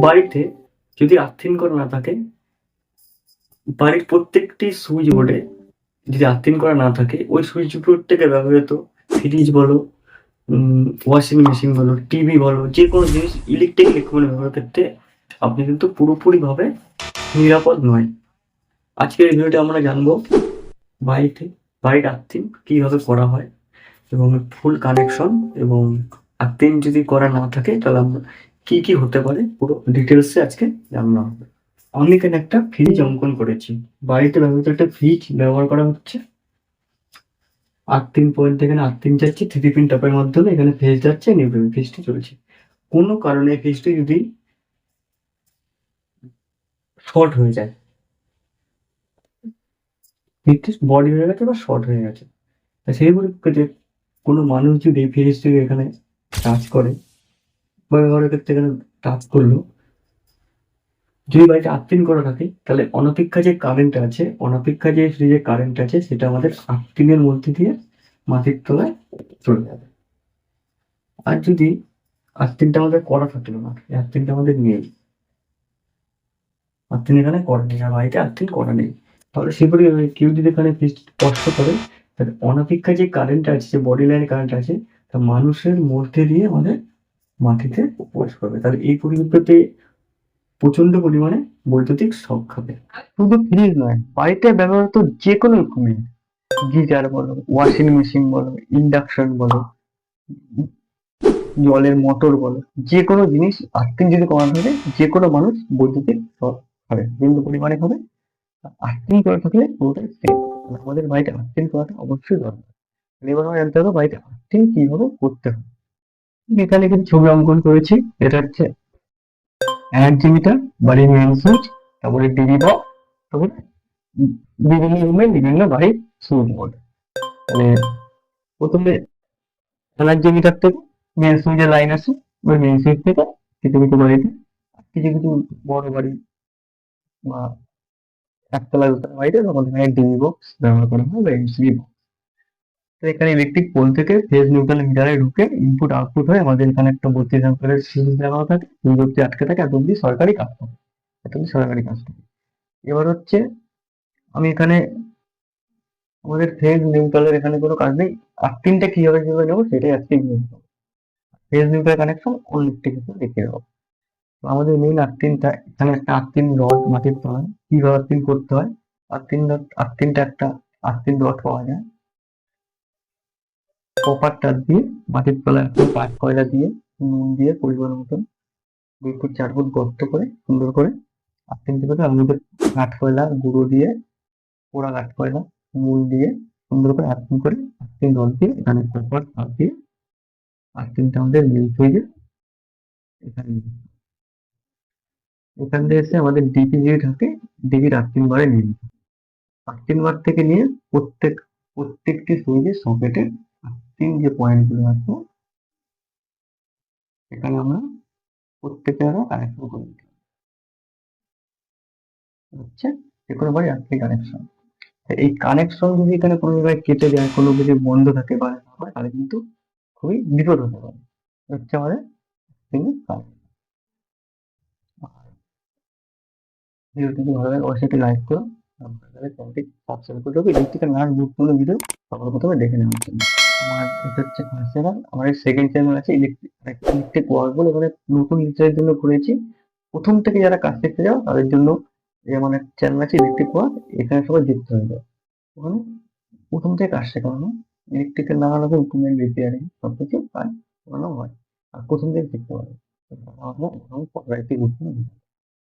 বাড়িতে যদি আর্থিং করা না থাকে, বাড়ির প্রত্যেকটি সুইচ বোর্ডে যদি আর্থিং করা না থাকে, ওই সুইচ বোর্ড থেকে ব্যবহৃত ফ্রিজ বলো, ওয়াশিং মেশিন বলো, টিভি বলো, যে কোনো জিনিস ইলেকট্রিক ইকুইপমেন্ট ব্যবহারের ক্ষেত্রে আপনি কিন্তু পুরোপুরিভাবে নিরাপদ নয়। আজকের এই ভিডিওতে আমরা জানবো বাড়ির আর্থিং কিভাবে করা হয় এবং ফুল কানেকশন, এবং আর্থিং যদি করা না থাকে তাহলে আমরা কি কি হতে পারে পুরো ডিটেলসে আজকে জানানো হবে। আমি এখানে একটা ফ্রিজ অঙ্কন করেছি। বাড়িতে ব্যবহৃত একটা ফ্রিজ ব্যবহার করা হচ্ছে। আর্থিং পয়েন্ট থেকে আর্থিং যাচ্ছে 3 পিন টপের মাধ্যমে, এখানে ফেজ যাচ্ছে, নিউট্রাল ফেজটি চলছে। কোনো কারণে ফেজটি যদি শর্ট হয়ে যায়, নির্দিষ্ট বডি হয়ে গেছে বা শর্ট হয়ে গেছে, সেই পরিপ্রেক্ষিতে কোনো মানুষ যদি ফেজটিকে এখানে টাচ করে বা ব্যবহারের ক্ষেত্রে এখানে টাচ করলো, যদি বাড়িতে আর্থিং করা থাকে তাহলে অনপেক্ষা যে কারেন্ট আছে, অনপেক্ষা যে ফ্রিজের কারেন্ট আছে, সেটা আমাদের আর্থিং এর মধ্যে দিয়ে মাটির তলায় চলে যাবে। আর যদি আর্থিংটা আমাদের করা থাকলো না, আর্থিংটা আমাদের নেই, আর্থিং এখানে করা নেই, আর বাড়িতে আর্থিং করা নেই, তাহলে সেগুলি কেউ যদি এখানে ফ্রিজ স্পর্শ করে, তাহলে অনপেক্ষা যে কারেন্ট আছে, যে বডি লাইন কারেন্ট আছে, তা মানুষের মধ্যে দিয়ে আমাদের মাটিতে প্রবেশ করবে। তাহলে এই পরিপ্রেক্ষিতে প্রচন্ড পরিমাণে বৈদ্যুতিক শক খাবে। শুধু ফ্রিজ নয়, বাড়িতে ব্যবহৃত যে কোনো ইকুইপমেন্ট, গিজার বলো, ওয়াশিং মেশিন বলো, ইন্ডাকশন বলো, জলের মোটর বলো, যে কোনো জিনিস আর্থিং যদি করা থাকে, যে কোনো মানুষ বৈদ্যুতিক শক খাবে, কিন্তু পরিমাণে হবে। আর্থিং করা থাকলে পুরোটাই সেফ। আমাদের বাড়িতে আর্থিং করাটা অবশ্যই দরকার। এবার আমরা জানতে হবে বাড়িতে আর্থিং কিভাবে করতে হবে। এখানে কিছু ছবি অঙ্কন করেছি। এটা হচ্ছে এনার্জি মিটার, বাড়ির মেন সুইচ, তারপরে টিভি বক্স, তারপরে বিভিন্ন রুমে বিভিন্ন বাড়ির সুইচ বোর্ড। মানে প্রথমে এনার্জি মিটার থেকে মেন সুইচের লাইন আসে, ওই মেন সুইচ থেকে কিছু কিছু বাড়িতে, কিছু কিছু বড় বাড়ি বা একতলা দোতলা বাড়িতে তখন এখানে ডিবি বক্স ব্যবহার করা হয় বা এমসিবি বক্স। তো এখানে ইলেকট্রিক পোল থেকে ফেজ নিউট্রাল মিটারে ঢুকে ইনপুট আউটপুট হয়ে আমাদের এখানে একটা 32 অ্যাম্পিয়ারের সিরিজ লাগানো থাকে, দুই অব্দি আটকে থাকে, এত অব্দি সরকারি কাজ থাকে, এত অব্দি সরকারি কাজ থাকে। এবার হচ্ছে আমি এখানে আমাদের ফেজ নিউট্রালের এখানে কোনো কাজ নেই, আর্থিংটা কিভাবে কিভাবে নেবো সেটাই আজকে ফেজ নিউট্রাল কানেকশন অন্য একটি কিছু দেখিয়ে দেবো। তো আমাদের মেইন আর্থিংটা এখানে একটা আর্থিং রড মাটির তলায়, কিভাবে আর্থিং করতে হয়। আর্থিংটা একটা আর্থিং রড পাওয়া যায়, কপার তার দিয়ে মাটির তলায় একটা কাঠ কয়লা দিয়ে নুন দিয়ে পরিমাণ মতন 2 ফুট 4 ফুট গর্ত করে সুন্দর করে আর্থিং করে আমাদের কাঠ কয়লা গুঁড়ো দিয়ে, পোড়া কাঠ কয়লা মূল দিয়ে সুন্দর করে আর্থিং করে, আর্থিং রড দিয়ে এখানে কপার তার দিয়ে আর্থিংটা আমাদের মিল হয়ে যায়। এখানে এখান থেকে এসে আমাদের ডিপি যে থাকে, ডিপির আর্থিং বারে নিয়ে নিতে হবে। আর্থিং বার থেকে নিয়ে প্রত্যেকটি সুইচের সকেটে আর্থিং যে পয়েন্ট গুলো আছে, এখানে আমরা প্রত্যেকটা কানেকশন করে দিতে হচ্ছে যে কোনো বাড়ি আর্থিং কানেকশন। এই কানেকশন যদি এখানে কোনো জায়গায় কেটে যায়, কোনো কিছু বন্ধ থাকে বা না হয়, তাহলে কিন্তু খুবই বিপদ হতে পারে। হচ্ছে আমাদের কাজ। ভিডিওটি যদি ভালো লাগে অবশ্যই একটি লাইক করো, চ্যানেলটি সাবস্ক্রাইব করে দেবো ইলেকট্রিক্যাল নানান গুরুত্বপূর্ণ ভিডিও সবার প্রথমে দেখে নেওয়ার জন্য। আমার এটা হচ্ছে ফার্স্ট চ্যানেল, আমার সেকেন্ড চ্যানেল আছে ইলেকট্রিক ওয়ার্ক বলে, এখানে নতুন রিচার্জের জন্য করেছি। প্রথম থেকে যারা কাজ শিখতে যাও তাদের জন্য যেমন একটা চ্যানেল আছে ইলেকট্রিক ওয়ার্ক, এখানে সবাই যুক্ত হয়ে যায়। ওখানে প্রথম থেকে কাজ শেখানো, ইলেকট্রিকের নানা রকম ইকুইপমেন্ট রিপেয়ারিং সবকিছু কাজ করানো হয়, আর প্রথম থেকে শিখতে পারে।